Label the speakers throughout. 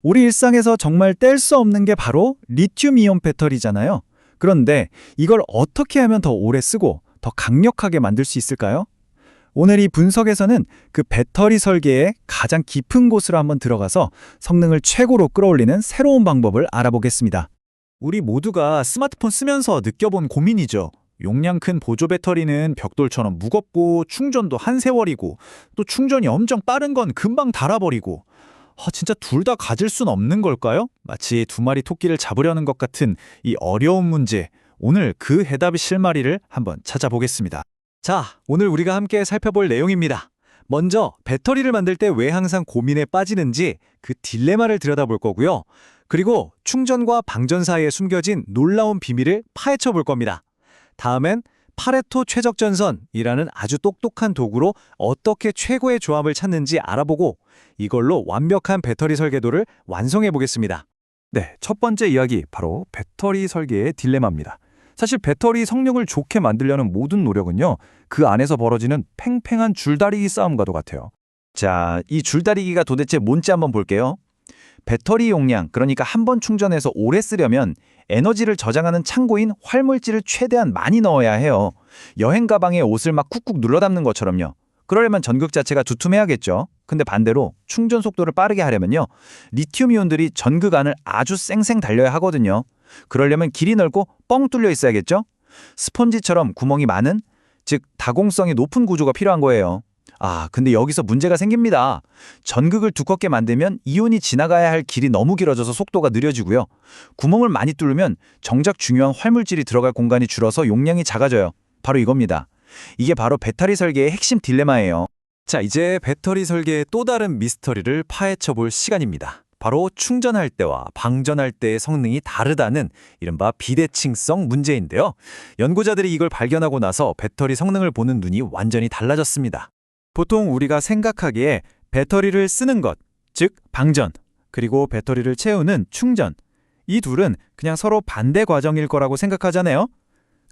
Speaker 1: 우리 일상에서 정말 뗄 수 없는 게 바로 리튬이온 배터리잖아요. 그런데 이걸 어떻게 하면 더 오래 쓰고 더 강력하게 만들 수 있을까요? 오늘 이 분석에서는 그 배터리 설계의 가장 깊은 곳으로 한번 들어가서 성능을 최고로 끌어올리는 새로운 방법을 알아보겠습니다.
Speaker 2: 우리 모두가 스마트폰 쓰면서 느껴본 고민이죠. 용량 큰 보조 배터리는 벽돌처럼 무겁고 충전도 한 세월이고 또 충전이 엄청 빠른 건 금방 닳아버리고 진짜 둘 다 가질 순 없는 걸까요? 마치 두 마리 토끼를 잡으려는 것 같은 이 어려운 문제, 오늘 그 해답의 실마리를 한번 찾아보겠습니다. 자, 오늘 우리가 함께 살펴볼 내용입니다. 먼저 배터리를 만들 때 왜 항상 고민에 빠지는지 그 딜레마를 들여다볼 거고요. 그리고 충전과 방전 사이에 숨겨진 놀라운 비밀을 파헤쳐 볼 겁니다. 다음엔 파레토 최적전선이라는 아주 똑똑한 도구로 어떻게 최고의 조합을 찾는지 알아보고 이걸로 완벽한 배터리 설계도를 완성해 보겠습니다.
Speaker 3: 네, 첫 번째 이야기 바로 배터리 설계의 딜레마입니다. 사실 배터리 성능을 좋게 만들려는 모든 노력은요, 그 안에서 벌어지는 팽팽한 줄다리기 싸움과도 같아요.
Speaker 2: 자, 이 줄다리기가 도대체 뭔지 한번 볼게요. 배터리 용량, 그러니까 한 번 충전해서 오래 쓰려면 에너지를 저장하는 창고인 활물질을 최대한 많이 넣어야 해요. 여행 가방에 옷을 막 쿡쿡 눌러 담는 것처럼요. 그러려면 전극 자체가 두툼해야겠죠. 근데 반대로 충전 속도를 빠르게 하려면요, 리튬 이온들이 전극 안을 아주 쌩쌩 달려야 하거든요. 그러려면 길이 넓고 뻥 뚫려 있어야겠죠. 스펀지처럼 구멍이 많은, 즉 다공성이 높은 구조가 필요한 거예요. 근데 여기서 문제가 생깁니다. 전극을 두껍게 만들면 이온이 지나가야 할 길이 너무 길어져서 속도가 느려지고요. 구멍을 많이 뚫으면 정작 중요한 활물질이 들어갈 공간이 줄어서 용량이 작아져요. 바로 이겁니다. 이게 바로 배터리 설계의 핵심 딜레마예요.
Speaker 3: 자, 이제 배터리 설계의 또 다른 미스터리를 파헤쳐 볼 시간입니다. 바로 충전할 때와 방전할 때의 성능이 다르다는 이른바 비대칭성 문제인데요. 연구자들이 이걸 발견하고 나서 배터리 성능을 보는 눈이 완전히 달라졌습니다. 보통 우리가 생각하기에 배터리를 쓰는 것, 즉 방전, 그리고 배터리를 채우는 충전, 이 둘은 그냥 서로 반대 과정일 거라고 생각하잖아요.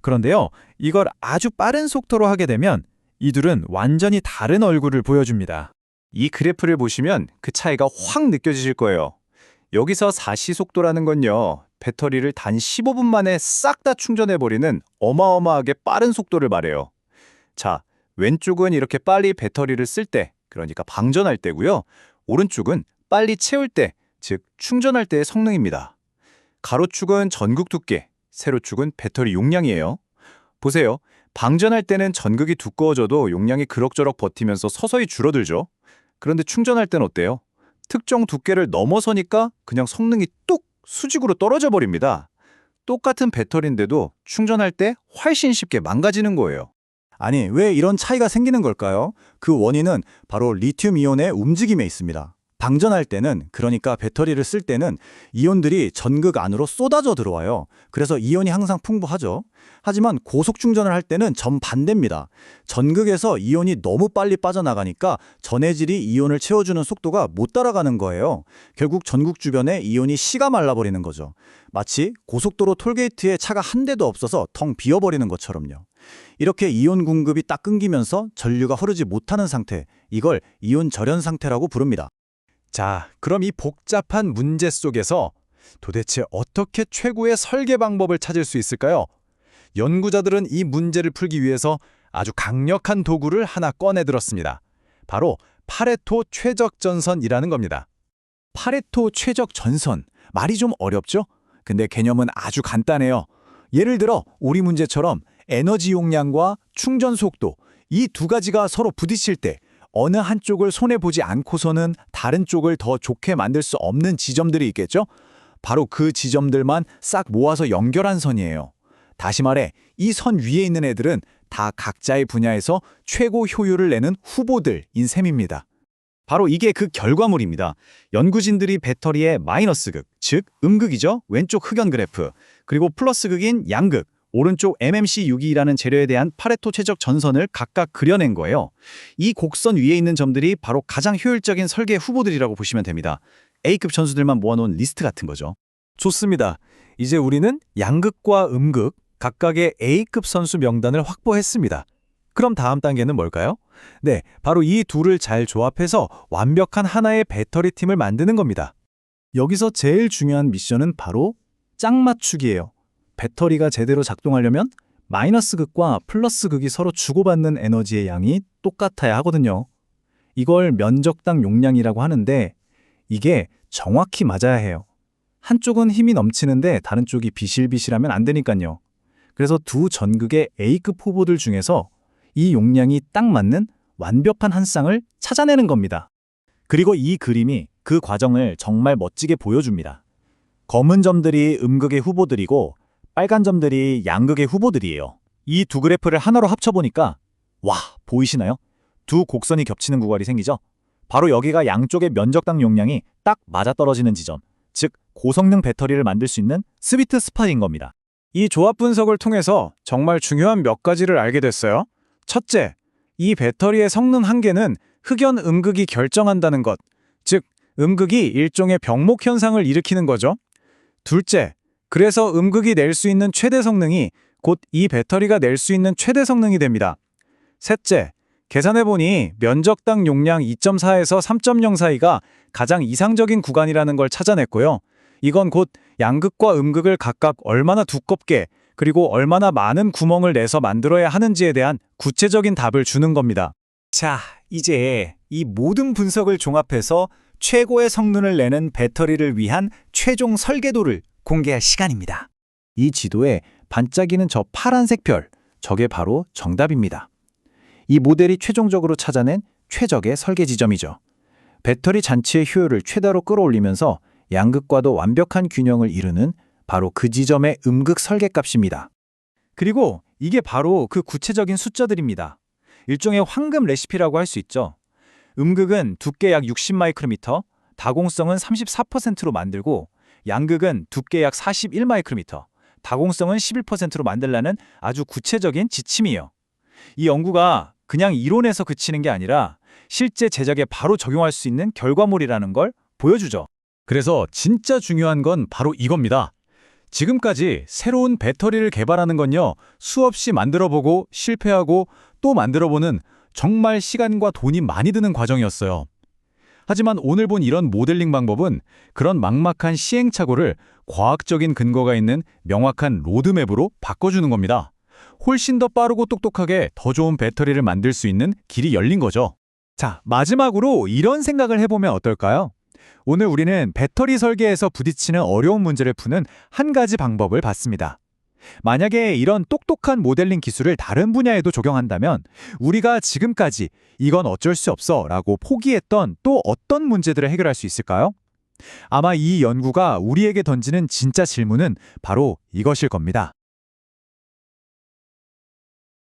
Speaker 3: 그런데요, 이걸 아주 빠른 속도로 하게 되면 이 둘은 완전히 다른 얼굴을 보여줍니다.
Speaker 2: 이 그래프를 보시면 그 차이가 확 느껴지실 거예요. 여기서 사시속도라는 건요, 배터리를 단 15분 만에 싹 다 충전해버리는 어마어마하게 빠른 속도를 말해요. 자, 왼쪽은 이렇게 빨리 배터리를 쓸 때, 그러니까 방전할 때고요. 오른쪽은 빨리 채울 때, 즉 충전할 때의 성능입니다. 가로축은 전극 두께, 세로축은 배터리 용량이에요. 보세요. 방전할 때는 전극이 두꺼워져도 용량이 그럭저럭 버티면서 서서히 줄어들죠. 그런데 충전할 때는 어때요? 특정 두께를 넘어서니까 그냥 성능이 뚝 수직으로 떨어져 버립니다. 똑같은 배터리인데도 충전할 때 훨씬 쉽게 망가지는 거예요.
Speaker 4: 아니, 왜 이런 차이가 생기는 걸까요? 그 원인은 바로 리튬 이온의 움직임에 있습니다. 방전할 때는, 그러니까 배터리를 쓸 때는 이온들이 전극 안으로 쏟아져 들어와요. 그래서 이온이 항상 풍부하죠. 하지만 고속 충전을 할 때는 정반대입니다. 전극에서 이온이 너무 빨리 빠져나가니까 전해질이 이온을 채워주는 속도가 못 따라가는 거예요. 결국 전극 주변에 이온이 식아 말라버리는 거죠. 마치 고속도로 톨게이트에 차가 한 대도 없어서 텅 비어버리는 것처럼요. 이렇게 이온 공급이 딱 끊기면서 전류가 흐르지 못하는 상태, 이걸 이온 절연 상태라고 부릅니다.
Speaker 3: 자, 그럼 이 복잡한 문제 속에서 도대체 어떻게 최고의 설계 방법을 찾을 수 있을까요? 연구자들은 이 문제를 풀기 위해서 아주 강력한 도구를 하나 꺼내들었습니다. 바로 파레토 최적전선이라는 겁니다.
Speaker 4: 파레토 최적전선, 말이 좀 어렵죠? 근데 개념은 아주 간단해요. 예를 들어 우리 문제처럼 에너지 용량과 충전 속도, 이 두 가지가 서로 부딪힐 때 어느 한쪽을 손해보지 않고서는 다른 쪽을 더 좋게 만들 수 없는 지점들이 있겠죠? 바로 그 지점들만 싹 모아서 연결한 선이에요. 다시 말해, 이 선 위에 있는 애들은 다 각자의 분야에서 최고 효율을 내는 후보들인 셈입니다.
Speaker 2: 바로 이게 그 결과물입니다. 연구진들이 배터리의 마이너스 극, 즉 음극이죠. 왼쪽 흑연 그래프, 그리고 플러스 극인 양극, 오른쪽 MMC62라는 재료에 대한 파레토 최적 전선을 각각 그려낸 거예요. 이 곡선 위에 있는 점들이 바로 가장 효율적인 설계 후보들이라고 보시면 됩니다. A급 선수들만 모아놓은 리스트 같은 거죠.
Speaker 3: 좋습니다. 이제 우리는 양극과 음극, 각각의 A급 선수 명단을 확보했습니다. 그럼 다음 단계는 뭘까요? 네, 바로 이 둘을 잘 조합해서 완벽한 하나의 배터리 팀을 만드는 겁니다.
Speaker 4: 여기서 제일 중요한 미션은 바로 짝 맞추기예요. 배터리가 제대로 작동하려면 마이너스 극과 플러스 극이 서로 주고받는 에너지의 양이 똑같아야 하거든요. 이걸 면적당 용량이라고 하는데 이게 정확히 맞아야 해요. 한쪽은 힘이 넘치는데 다른 쪽이 비실비실하면 안 되니까요. 그래서 두 전극의 A급 후보들 중에서 이 용량이 딱 맞는 완벽한 한 쌍을 찾아내는 겁니다.
Speaker 1: 그리고 이 그림이 그 과정을 정말 멋지게 보여줍니다. 검은 점들이 음극의 후보들이고 빨간 점들이 양극의 후보들이에요. 이 두 그래프를 하나로 합쳐보니까 와, 보이시나요? 두 곡선이 겹치는 구간이 생기죠? 바로 여기가 양쪽의 면적당 용량이 딱 맞아떨어지는 지점, 즉 고성능 배터리를 만들 수 있는 스위트 스팟인 겁니다.
Speaker 3: 이 조합 분석을 통해서 정말 중요한 몇 가지를 알게 됐어요. 첫째, 이 배터리의 성능 한계는 흑연 음극이 결정한다는 것, 즉 음극이 일종의 병목 현상을 일으키는 거죠. 둘째, 그래서 음극이 낼 수 있는 최대 성능이 곧 이 배터리가 낼 수 있는 최대 성능이 됩니다. 셋째, 계산해보니 면적당 용량 2.4에서 3.0 사이가 가장 이상적인 구간이라는 걸 찾아냈고요. 이건 곧 양극과 음극을 각각 얼마나 두껍게 그리고 얼마나 많은 구멍을 내서 만들어야 하는지에 대한 구체적인 답을 주는 겁니다.
Speaker 1: 자, 이제 이 모든 분석을 종합해서 최고의 성능을 내는 배터리를 위한 최종 설계도를 공개할 시간입니다.
Speaker 2: 이 지도에 반짝이는 저 파란색 별, 저게 바로 정답입니다. 이 모델이 최종적으로 찾아낸 최적의 설계 지점이죠. 배터리 잔치의 효율을 최다로 끌어올리면서 양극과도 완벽한 균형을 이루는 바로 그 지점의 음극 설계값입니다.
Speaker 1: 그리고 이게 바로 그 구체적인 숫자들입니다. 일종의 황금 레시피라고 할 수 있죠. 음극은 두께 약 60 마이크로미터, 다공성은 34%로 만들고 양극은 두께 약 41 마이크로미터, 다공성은 11%로 만들라는 아주 구체적인 지침이에요. 이 연구가 그냥 이론에서 그치는 게 아니라 실제 제작에 바로 적용할 수 있는 결과물이라는 걸 보여주죠.
Speaker 3: 그래서 진짜 중요한 건 바로 이겁니다. 지금까지 새로운 배터리를 개발하는 건요, 수없이 만들어보고 실패하고 또 만들어보는 정말 시간과 돈이 많이 드는 과정이었어요. 하지만 오늘 본 이런 모델링 방법은 그런 막막한 시행착오를 과학적인 근거가 있는 명확한 로드맵으로 바꿔주는 겁니다. 훨씬 더 빠르고 똑똑하게 더 좋은 배터리를 만들 수 있는 길이 열린 거죠.
Speaker 1: 자, 마지막으로 이런 생각을 해보면 어떨까요? 오늘 우리는 배터리 설계에서 부딪히는 어려운 문제를 푸는 한 가지 방법을 봤습니다. 만약에 이런 똑똑한 모델링 기술을 다른 분야에도 적용한다면 우리가 지금까지 이건 어쩔 수 없어 라고 포기했던 또 어떤 문제들을 해결할 수 있을까요? 아마 이 연구가 우리에게 던지는 진짜 질문은 바로 이것일 겁니다.